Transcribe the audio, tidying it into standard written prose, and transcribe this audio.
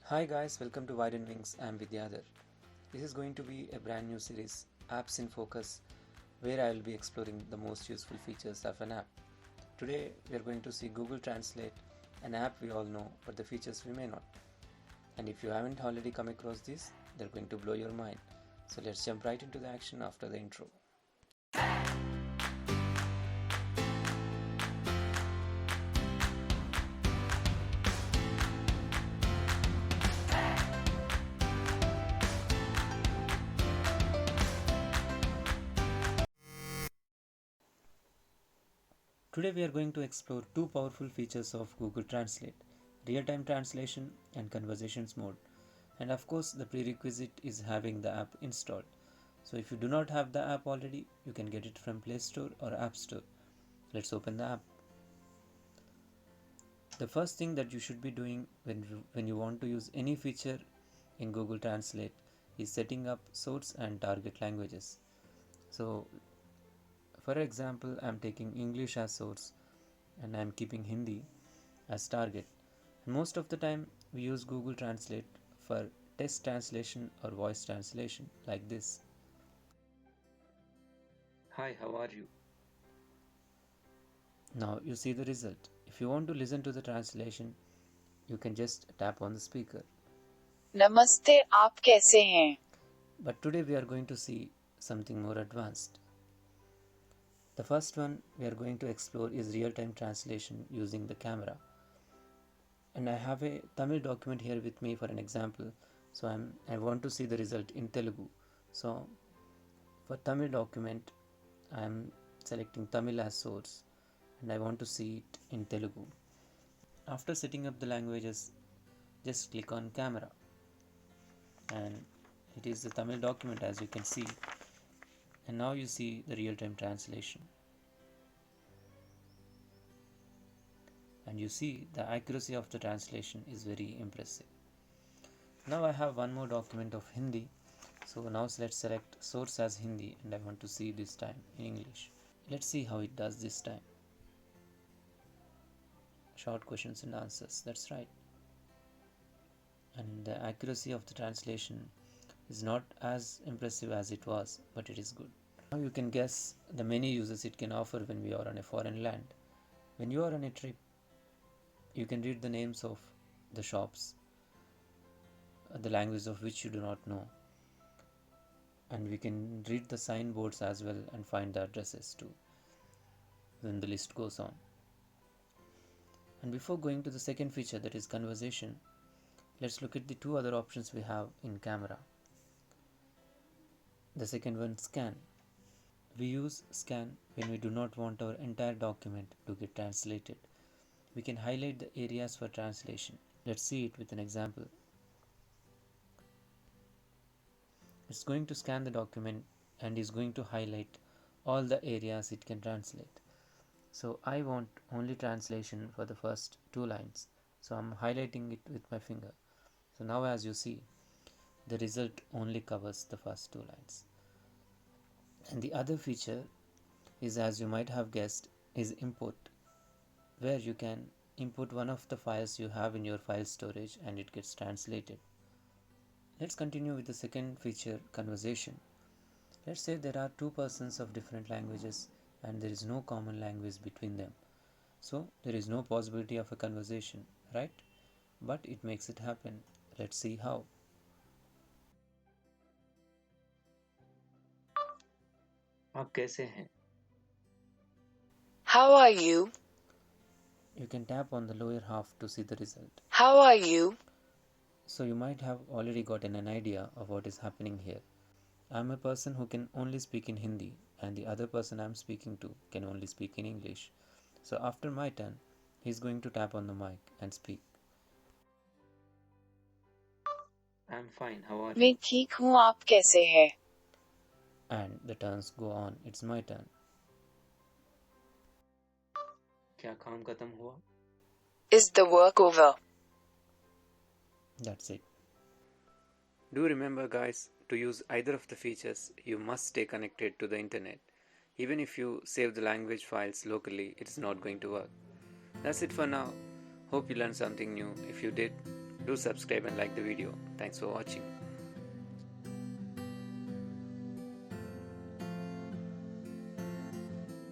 Hi guys, welcome to Widen Wings. I'm Vidyadhar. This is going to be a brand new series, Apps in Focus, where I will be exploring the most useful features of an app. Today we are going to see Google Translate, an app we all know, but the features we may not. And if you haven't already come across this, they're going to blow your mind. So let's jump right into the action after the intro. Today we are going to explore two powerful features of Google Translate, real-time translation and conversations mode. And of course the prerequisite is having the app installed. So if you do not have the app already, you can get it from Play Store or App Store. Let's open the app. The first thing that you should be doing when you want to use any feature in Google Translate is setting up source and target languages. So for example, I'm taking English as source and I'm keeping Hindi as target. And most of the time we use Google Translate for text translation or voice translation like this. Hi, how are you? Now you see the result. If you want to listen to the translation, you can just tap on the speaker. नमस्ते, आप कैसे हैं? But today we are going to see something more advanced. The first one we are going to explore is real-time translation using the camera. And I have a Tamil document here with me for an example. So I want to see the result in Telugu. So for Tamil document, I am selecting Tamil as source and I want to see it in Telugu. After setting up the languages, just click on camera and it is the Tamil document as you can see, and now you see the real-time translation and you see the accuracy of the translation is very impressive. Now I have one more document of Hindi, so now let's select source as Hindi and I want to see this time in English. Let's see how it does this time. Short questions and answers, that's right. And the accuracy of the translation is not as impressive as it was, but it is good. Now you can guess the many uses it can offer when we are on a foreign land. When you are on a trip, you can read the names of the shops, the language of which you do not know, and we can read the signboards as well and find the addresses too. Then the list goes on. And before going to the second feature, that is conversation, let's look at the two other options we have in camera. The second one, scan. We use scan when we do not want our entire document to get translated. We can highlight the areas for translation. Let's see it with an example. It's going to scan the document and is going to highlight all the areas it can translate. So I want only translation for the first two lines. So I'm highlighting it with my finger. So now as you see, the result only covers the first two lines. And the other feature is, as you might have guessed, is import, where you can import one of the files you have in your file storage and it gets translated. Let's continue with the second feature, conversation. Let's say there are two persons of different languages and there is no common language between them. So there is no possibility of a conversation, right? But it makes it happen. Let's see how. आप कैसे हैं? How are you? You can tap on the lower half to see the result. How are you? So you might have already gotten an idea of what is happening here. I'm a person who can only speak in Hindi and the other person I'm speaking to can only speak in English. So after my turn, he's going to tap on the mic and speak. I'm fine, how are मैं you? ठीक हूँ, आप कैसे हैं? And the turns go on. It's my turn. क्या काम खत्म हुआ? Is the work over? That's it. Do remember guys, to use either of the features, you must stay connected to the internet. Even if you save the language files locally, it is not going to work. That's it for now. Hope you learned something new. If you did, Do subscribe and like the video. Thanks for watching.